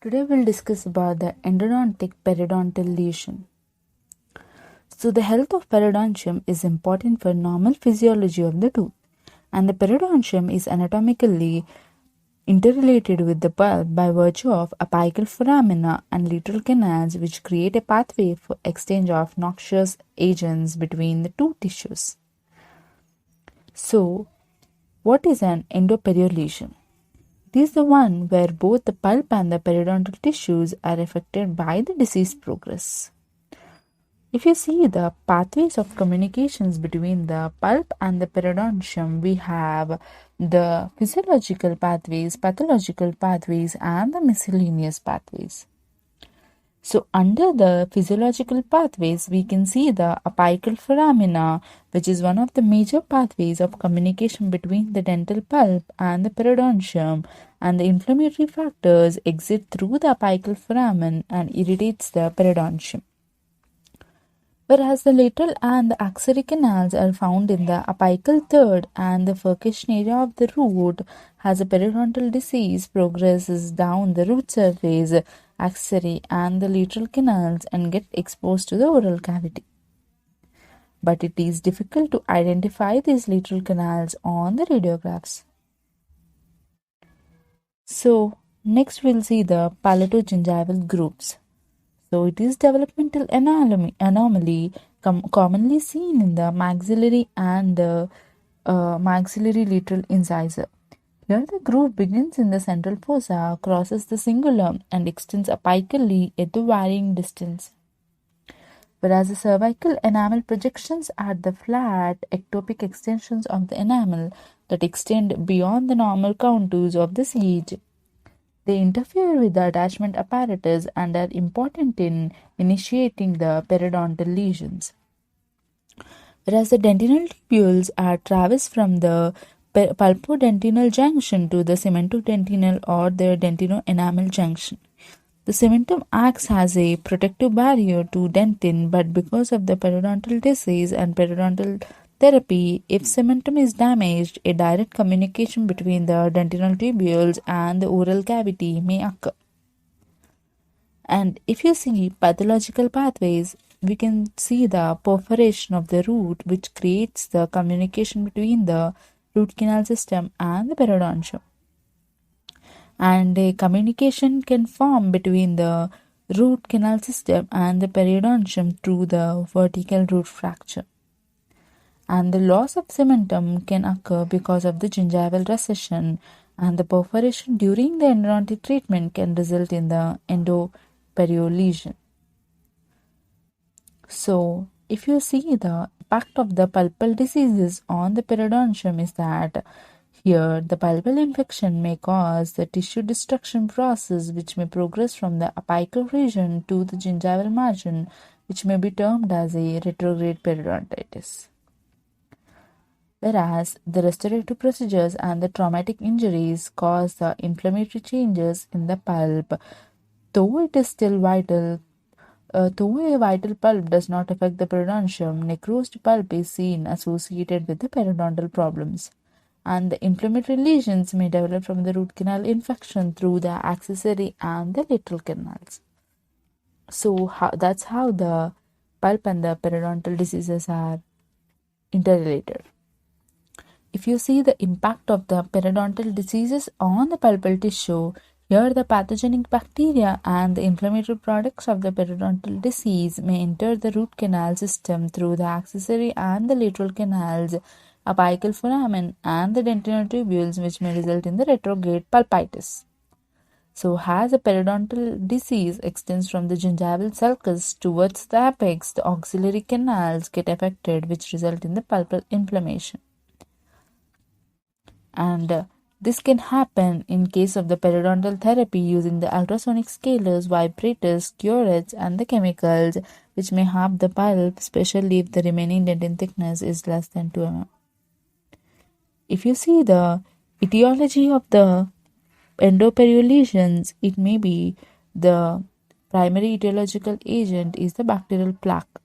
Today we'll discuss about the endodontic periodontal lesion. So the health of periodontium is important for normal physiology of the tooth, and the periodontium is anatomically interrelated with the pulp by virtue of apical foramina and lateral canals, which create a pathway for exchange of noxious agents between the two tissues. So, what is an endoperial lesion? It is the one where both the pulp and the periodontal tissues are affected by the disease progress. If you see the pathways of communications between the pulp and the periodontium, we have the physiological pathways, pathological pathways, and the miscellaneous pathways. So, under the physiological pathways, we can see the apical foramina, which is one of the major pathways of communication between the dental pulp and the periodontium, and the inflammatory factors exit through the apical foramen and irritates the periodontium. Whereas the lateral and the axillary canals are found in the apical third, and the furcation area of the root has a periodontal disease progresses down the root surface, axillary and the lateral canals and get exposed to the oral cavity. But it is difficult to identify these lateral canals on the radiographs. So next we'll see the palatogingival grooves. So it is developmental anomaly commonly seen in the maxillary and the maxillary lateral incisor. Here the groove begins in the central fossa, crosses the cingulum and extends apically at the varying distance. Whereas the cervical enamel projections are the flat ectopic extensions of the enamel that extend beyond the normal contours of the sage. They interfere with the attachment apparatus and are important in initiating the periodontal lesions. Whereas the dentinal tubules are traversed from the pulpodentinal junction to the cementodentinal or the dentino-enamel junction. The cementum acts as a protective barrier to dentin, but because of the periodontal disease and periodontal therapy, if cementum is damaged, a direct communication between the dentinal tubules and the oral cavity may occur. And if you see pathological pathways, we can see the perforation of the root, which creates the communication between the root canal system and the periodontium. And a communication can form between the root canal system and the periodontium through the vertical root fracture. And the loss of cementum can occur because of the gingival recession, and the perforation during the endodontic treatment can result in the endoperial lesion. So, if you see the impact of the pulpal diseases on the periodontium is that here the pulpal infection may cause the tissue destruction process, which may progress from the apical region to the gingival margin, which may be termed as a retrograde periodontitis. Whereas the restorative procedures and the traumatic injuries cause the inflammatory changes in the pulp, though it is still vital. Though a vital pulp does not affect the periodontium, necrosed pulp is seen associated with the periodontal problems, and the inflammatory lesions may develop from the root canal infection through the accessory and the lateral canals. So that's how the pulp and the periodontal diseases are interrelated. If you see the impact of the periodontal diseases on the pulpal tissue, here the pathogenic bacteria and the inflammatory products of the periodontal disease may enter the root canal system through the accessory and the lateral canals, apical foramen, and the dentinal tubules, which may result in the retrograde pulpitis. So, as the periodontal disease extends from the gingival sulcus towards the apex, the auxiliary canals get affected, which result in the pulpal inflammation. And this can happen in case of the periodontal therapy using the ultrasonic scalers, vibrators, curettes, and the chemicals, which may harm the pulp, especially if the remaining dentin thickness is less than 2 mm. If you see the etiology of the endoperial lesions, it may be the primary etiological agent is the bacterial plaque,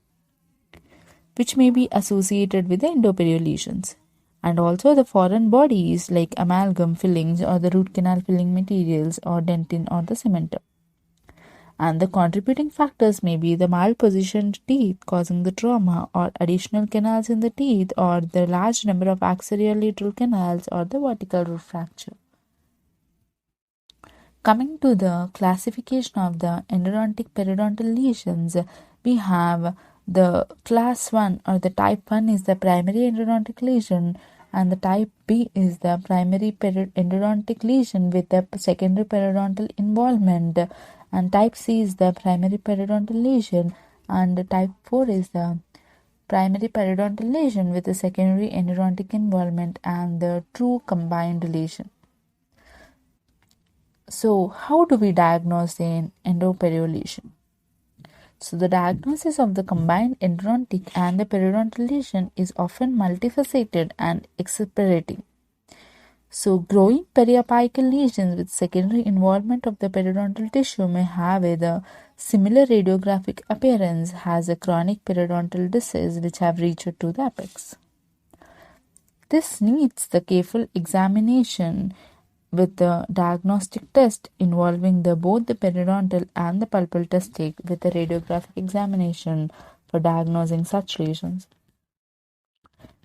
which may be associated with the endoperial lesions. And also the foreign bodies like amalgam fillings or the root canal filling materials or dentin or the cementum. And the contributing factors may be the malpositioned teeth causing the trauma, or additional canals in the teeth, or the large number of axial lateral canals, or the vertical root fracture. Coming to the classification of the endodontic periodontal lesions, we have the class 1 or the type 1 is the primary endodontic lesion, and the type B is the primary endodontic lesion with the secondary periodontal involvement, and type C is the primary periodontal lesion, and type 4 is the primary periodontal lesion with the secondary endodontic involvement and the true combined lesion. So, how do we diagnose an endoperio lesion? So, the diagnosis of the combined endodontic and the periodontal lesion is often multifaceted and exasperating. So, growing periapical lesions with secondary involvement of the periodontal tissue may have a similar radiographic appearance as a chronic periodontal disease which have reached to the apex. This needs the careful examination with the diagnostic test involving both the periodontal and the pulpal testing with the radiographic examination for diagnosing such lesions.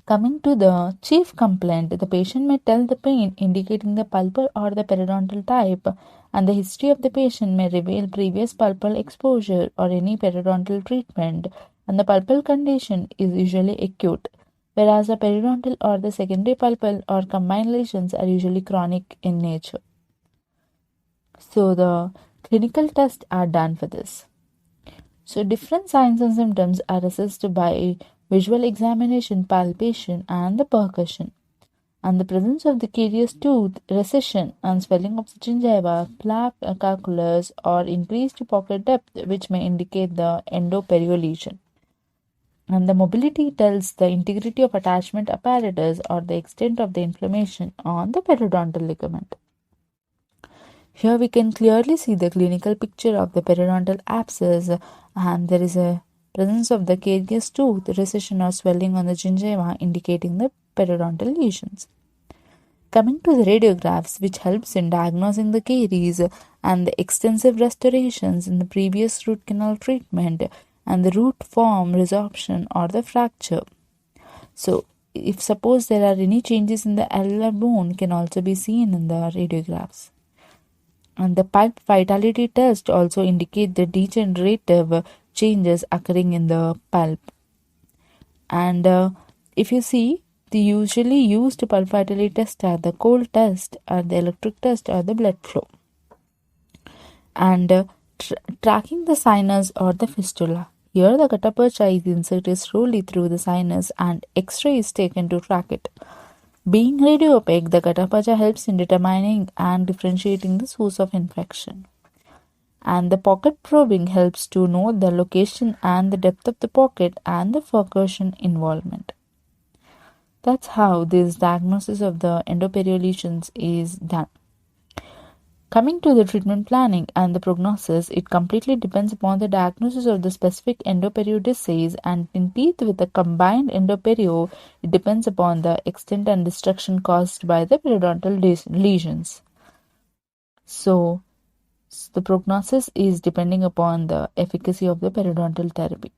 Coming to the chief complaint, the patient may tell the pain indicating the pulpal or the periodontal type, and the history of the patient may reveal previous pulpal exposure or any periodontal treatment, and the pulpal condition is usually acute, whereas the periodontal or the secondary pulpal or combined lesions are usually chronic in nature. So the clinical tests are done for this. So different signs and symptoms are assessed by visual examination, palpation, and the percussion. And the presence of the carious tooth, recession, and swelling of the gingiva, plaque, calculus, or increased pocket depth, which may indicate the endoperio lesion. And the mobility tells the integrity of attachment apparatus or the extent of the inflammation on the periodontal ligament. Here we can clearly see the clinical picture of the periodontal abscess, and there is a presence of the carious tooth, recession or swelling on the gingiva indicating the periodontal lesions. Coming to the radiographs, which helps in diagnosing the caries and the extensive restorations in the previous root canal treatment and the root form resorption or the fracture. So, if suppose there are any changes in the alveolar bone can also be seen in the radiographs. And the pulp vitality test also indicate the degenerative changes occurring in the pulp. And if you see, the usually used pulp vitality test are the cold test, or the electric test, or the blood flow. And tracking the sinus or the fistula. Here the gutta-percha is inserted slowly through the sinus and X-ray is taken to track it. Being radiopaque, the gutta-percha helps in determining and differentiating the source of infection. And the pocket probing helps to know the location and the depth of the pocket and the percussion involvement. That's how this diagnosis of the endoperio lesions is done. Coming to the treatment planning and the prognosis, it completely depends upon the diagnosis of the specific endoperio disease, and in teeth with a combined endoperio, it depends upon the extent and destruction caused by the periodontal lesions. So, the prognosis is depending upon the efficacy of the periodontal therapy.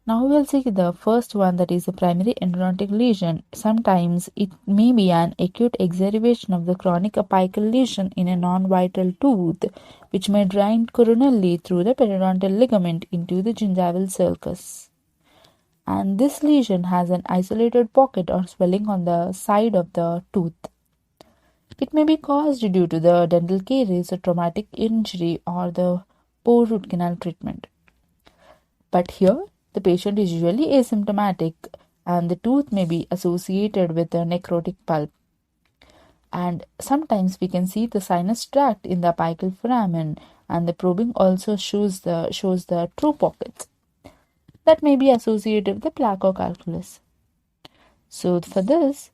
Now we will see the first one, that is a primary endodontic lesion. Sometimes it may be an acute exacerbation of the chronic apical lesion in a non-vital tooth, which may drain coronally through the periodontal ligament into the gingival sulcus. And this lesion has an isolated pocket or swelling on the side of the tooth. It may be caused due to the dental caries, a traumatic injury, or the poor root canal treatment. But here, the patient is usually asymptomatic and the tooth may be associated with a necrotic pulp. And sometimes we can see the sinus tract in the apical foramen, and the probing also shows the true pockets that may be associated with the plaque or calculus. So for this,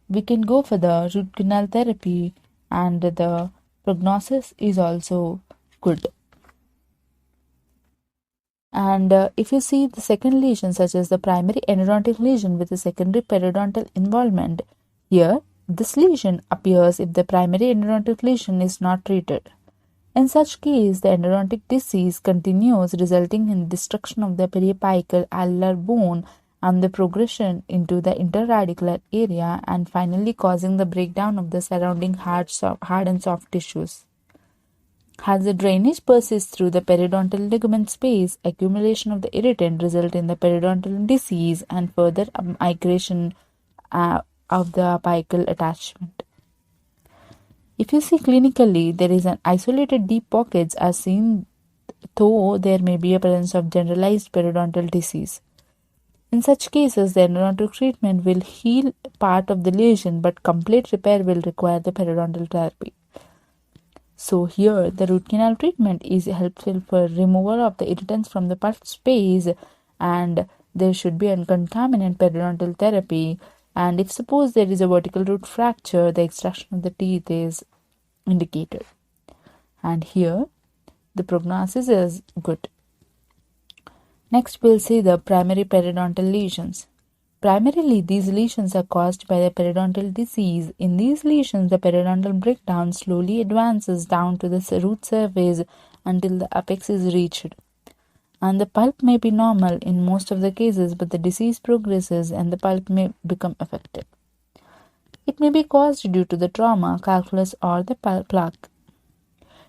we can go for the root canal therapy, and the prognosis is also good. And if you see the second lesion, such as the primary endodontic lesion with a secondary periodontal involvement, here this lesion appears if the primary endodontic lesion is not treated. In such case, the endodontic disease continues, resulting in destruction of the periapical alveolar bone and the progression into the interradicular area, and finally causing the breakdown of the surrounding hard and soft tissues. As the drainage persists through the periodontal ligament space, accumulation of the irritant result in the periodontal disease and further migration of the apical attachment. If you see clinically, there is an isolated deep pockets as seen, though there may be a presence of generalized periodontal disease. In such cases, the endodontic treatment will heal part of the lesion, but complete repair will require the periodontal therapy. So here, the root canal treatment is helpful for removal of the irritants from the pulp space, and there should be a concomitant periodontal therapy. And if suppose there is a vertical root fracture, the extraction of the teeth is indicated. And here, the prognosis is good. Next, we'll see the primary periodontal lesions. Primarily, these lesions are caused by the periodontal disease. In these lesions, the periodontal breakdown slowly advances down to the root surface until the apex is reached. And the pulp may be normal in most of the cases, but the disease progresses and the pulp may become affected. It may be caused due to the trauma, calculus, or the plaque.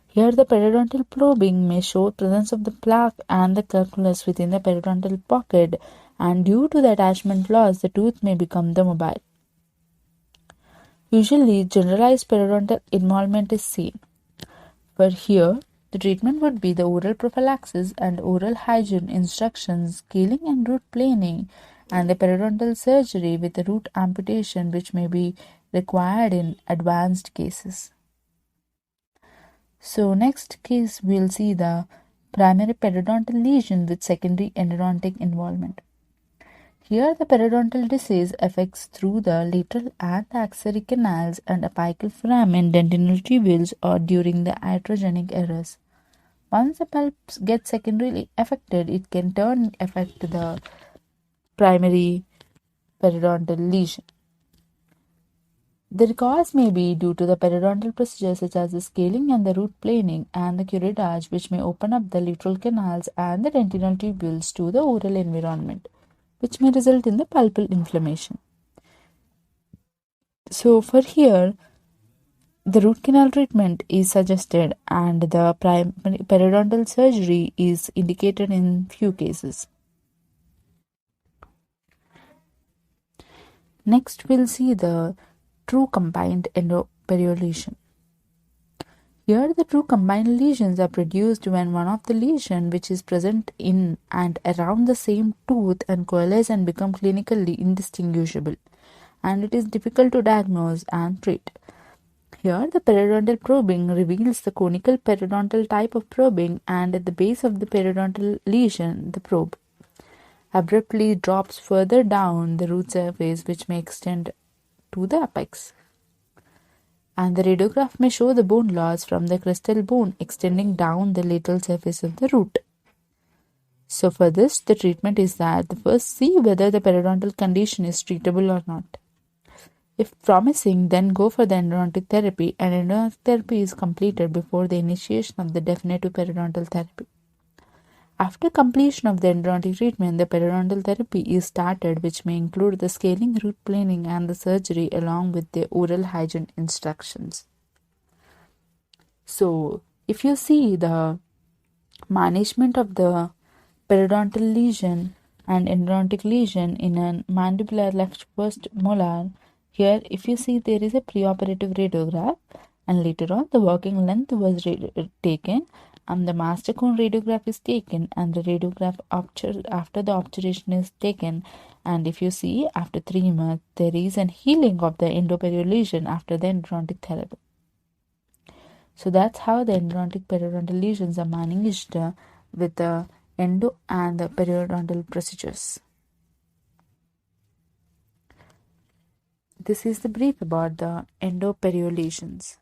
Here, the periodontal probing may show presence of the plaque and the calculus within the periodontal pocket, and due to the attachment loss, the tooth may become the mobile. Usually, generalized periodontal involvement is seen. For here, the treatment would be the oral prophylaxis and oral hygiene instructions, scaling and root planing, and the periodontal surgery with the root amputation, which may be required in advanced cases. So next case, we'll see the primary periodontal lesion with secondary endodontic involvement. Here, the periodontal disease affects through the lateral and axillary canals and apical foramen, dentinal tubules, or during the iatrogenic errors. Once the pulp gets secondarily affected, it can affect the primary periodontal lesion. The cause may be due to the periodontal procedures such as the scaling and the root planing and the curettage, which may open up the lateral canals and the dentinal tubules to the oral environment, which may result in the pulpal inflammation. So for here, the root canal treatment is suggested and the primary periodontal surgery is indicated in few cases. Next, we'll see the true combined endoperial lesion. Here, the true combined lesions are produced when one of the lesion which is present in and around the same tooth and coalesce and become clinically indistinguishable, and it is difficult to diagnose and treat. Here, the periodontal probing reveals the conical periodontal type of probing, and at the base of the periodontal lesion, the probe abruptly drops further down the root surface, which may extend to the apex. And the radiograph may show the bone loss from the crestal bone extending down the lateral surface of the root. So for this, the treatment is that the first see whether the periodontal condition is treatable or not. If promising, then go for the endodontic therapy, and endodontic therapy is completed before the initiation of the definitive periodontal therapy. After completion of the endodontic treatment, the periodontal therapy is started, which may include the scaling, root planing, and the surgery along with the oral hygiene instructions. So, if you see the management of the periodontal lesion and endodontic lesion in a mandibular left first molar, here if you see there is a preoperative radiograph, and later on the working length was taken, and the master cone radiograph is taken, and the radiograph after the obturation is taken, and if you see after 3 months there is an healing of the endoperial lesion after the endodontic therapy. So that's how the endodontic periodontal lesions are managed with the endo and the periodontal procedures. This is the brief about the endoperial lesions.